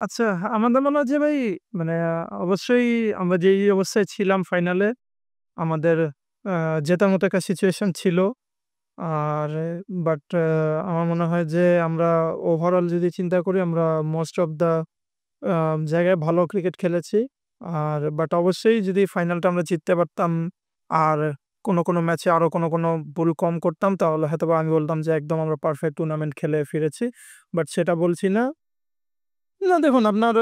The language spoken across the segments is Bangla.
আচ্ছা, আমাদের মনে হয় যে ভাই মানে অবশ্যই আমরা যেই অবস্থায় ছিলাম ফাইনালে আমাদের আ জেতার মতো একটা সিচুয়েশন ছিল। আর বাট আমার মনে হয় যে আমরা ওভারঅল যদি চিন্তা করি আমরা মোস্ট অফ দ্যা আ জায়গায় ভালো ক্রিকেট খেলেছি। আর বাট অবশ্যই যদি ফাইনালটা আমরা জিততে পারতাম আর কোনো ম্যাচে আরো কোনো ভুল কম করতাম তাহলে হয়তোবা আমি বলতাম যে একদম আমরা পারফেক্ট টুর্নামেন্ট খেলে ফিরেছি। বাট সেটা বলছি না। না দেখুন আপনার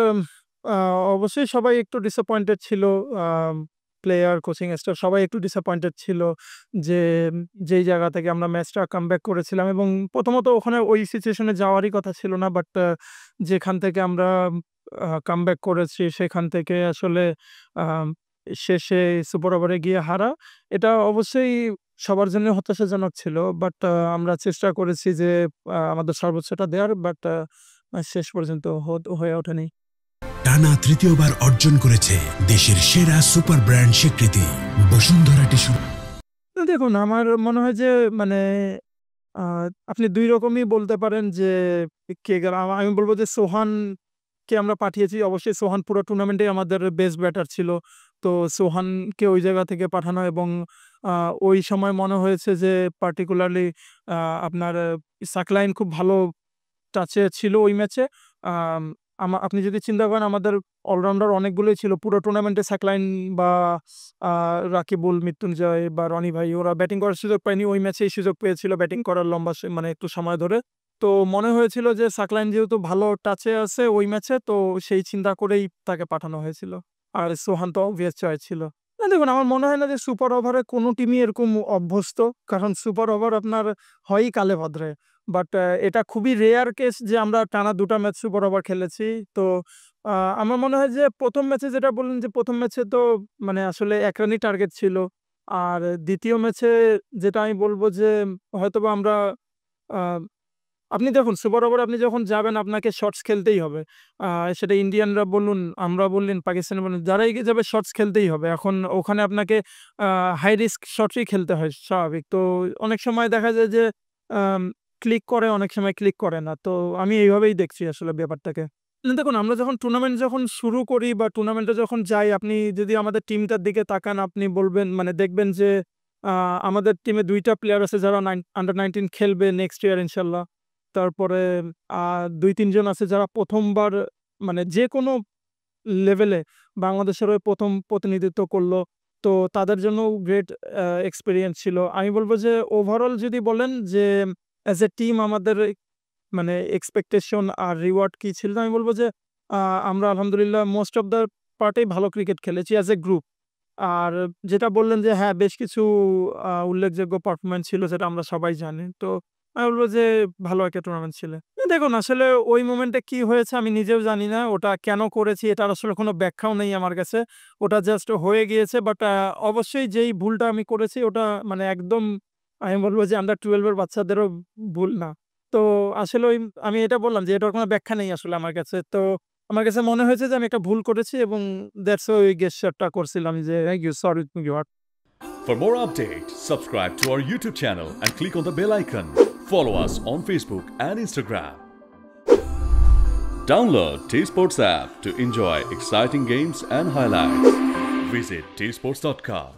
আ অবশ্যই সবাই একটু ডিসঅ্যাপয়েন্টেড ছিল। আম প্লেয়ার, কোচিং স্টাফ সবাই একটু ডিসঅ্যাপয়েন্টেড ছিল যে যেই জায়গা থেকে আমরা ম্যাচটা কামব্যাক করেছিলাম এবং প্রথমত ওখানে ওই সিচুয়েশন এ যাওয়ারই কথা ছিল না। বাট যেখান থেকে আমরা কামব্যাক করেছি সেখান থেকে আসলে আম শেষে সুপার ওভারে গিয়ে হারা। এটা অবশ্যই সবার জন্য হতাশাজনক ছিল। বাট আমরা চেষ্টা করেছি যে আমাদের সর্বোচ্চটা দেওয়ার। বাট শেষ পর্যন্ত হয়ে ওঠেনি। টানা তৃতীয়বার অর্জন করেছে দেশের সেরা সুপার ব্র্যান্ড স্বীকৃতি বসুন্ধরা টিস্যু। দেখুন আমার মনে হয় যে মানে আ আপনি ২ রকমই বলতে পারেন যে কে গেল আমি বলব যে সোহানকে আমরা পাঠিয়েছি। অবশ্যই সোহান পুরো টুর্নামেন্টেই আমাদের বেস্ট ব্যাটার ছিল। তো সোহানকে ওই জায়গা থেকে পাঠানো এবং আ ওই সময় মনে হয়েছে যে পার্টিকুলারলি আ আপনার সাকলাইন খুব ভালো টাচে ছিল ওই ম্যাচে। আম আপনি যদি চিন্তা করেন আমাদের অলরাউন্ডার অনেকগুলোই ছিল। পুরো টুর্নামেন্টে সাকলাইন বা আ রাকিবুল, মৃত্যুঞ্জয় বা রনি ভাই ওরা ব্যাটিং করার সুযোগ পায়নি। ওই ম্যাচেই সুযোগ পেয়েছিল ব্যাটিং করার লম্বা মানে একটু সময় ধরে। তো মনে হয়েছিল যে সাকলাইন যেহেতু ভালো টাচে আছে ওই ম্যাচে তো সেই চিন্তা করেই তাকে পাঠানো হয়েছিল। আর সোহান তো অবভিয়াস চয়েস ছিল। না দেখুন আমার মনে হয় না যে সুপার ওভারে কোনো টিমই এরকম অভ্যস্ত। কারণ সুপার ওভার আপনার হয়ই কালে ভদ্রে। বাট এটা খুবই রেয়ার কেস যে আমরা টানা ২ টা ম্যাচ সুপার ওভার খেলেছি। তো আ আমার মনে হয় যে ১ম ম্যাচে যেটা বললেন যে ১ম ম্যাচে তো মানে আসলে ১ রানই টার্গেট ছিল। আর ২য় ম্যাচে যেটা আমি বলব যে হয়তোবা আমরা আ আপনি দেখুন সুপার ওভারে আপনি যখন যাবেন আপনাকে শটস খেলতেই হবে। আ সেটা ইন্ডিয়ানরা বলুন, আমরা বললেন, পাকিস্তানি বলুন, যারাই এগিয়ে যাবে শটস খেলতেই হবে। এখন ওখানে আপনাকে আ হাই রিস্ক শটসই খেলতে হয় স্বাভাবিক। তো অনেক সময় দেখা যায় যে আম ক্লিক করে, অনেক সময় ক্লিক করে না। তো আমি এইভাবেই দেখছি আসলে ব্যাপারটাকে। না দেখুন আমরা যখন টুর্নামেন্ট যখন শুরু করি বা টুর্নামেন্টে যখন যাই আপনি যদি আমাদের টিমটার দিকে তাকান আপনি বলবেন মানে দেখবেন যে আ আমাদের টিমে ২ টা প্লেয়ার আছে যারা আন্ডার 19 খেলবে নেক্সট ইয়ার ইনশাআল্লাহ। তারপরে আ ২-৩ জন আছে যারা ১ম বার মানে যেকোনো লেভেলে বাংলাদেশের হয়ে ১ম প্রতিনিধিত্ব করলো। তো তাদের জন্যও গ্রেট এক্সপেরিয়েন্স ছিল। আমি বলব যে ওভারঅল যদি বলেন যে অ্যাজ এ টিম আমাদের মানে এক্সপেকটেশন আর রিওয়ার্ড কি ছিল? আমি বলব যে আ আমরা আলহামদুলিল্লাহ মোস্ট অফ দ্যা পার্টেই ভালো ক্রিকেট খেলেছি অ্যাজ এ গ্রুপ। আর যেটা বললেন যে হ্যাঁ, বেশ কিছু উল্লেখযোগ্য পারফরম্যান্স ছিল যেটা আমরা সবাই জানি। তো আমি বলব যে ভালো একটা টুর্নামেন্ট ছিল। দেখুন আসলে ওই মোমেন্টে কি হয়েছে আমি নিজেও জানি না। ওটা কেন করেছি এটার আসলে কোনো ব্যাখ্যাও নেই আমার কাছে। ওটা জাস্ট হয়ে গিয়েছে। বাট অবশ্যই যেই ভুলটা আমি করেছি ওটা মানে একদম আমি বলব যে আন্ডার 12 এর বাচ্চাদেরও ভুল না। তো আসলে আমি এটা বললাম যে এটার কোনো ব্যাখ্যা নেই আসলে আমার কাছে। তো আমার কাছে মনে হয়েছে যে আমি একটা ভুল করেছি এবং দ্যাটস ওয়াই ওই গেস্চারটা করছিলাম যে thank you, sorry to you আর For more updates, subscribe to our YouTube channel and click on the bell icon. Follow us on Facebook and Instagram. Download T Sports app to enjoy exciting games and highlights. Visit tsports.com.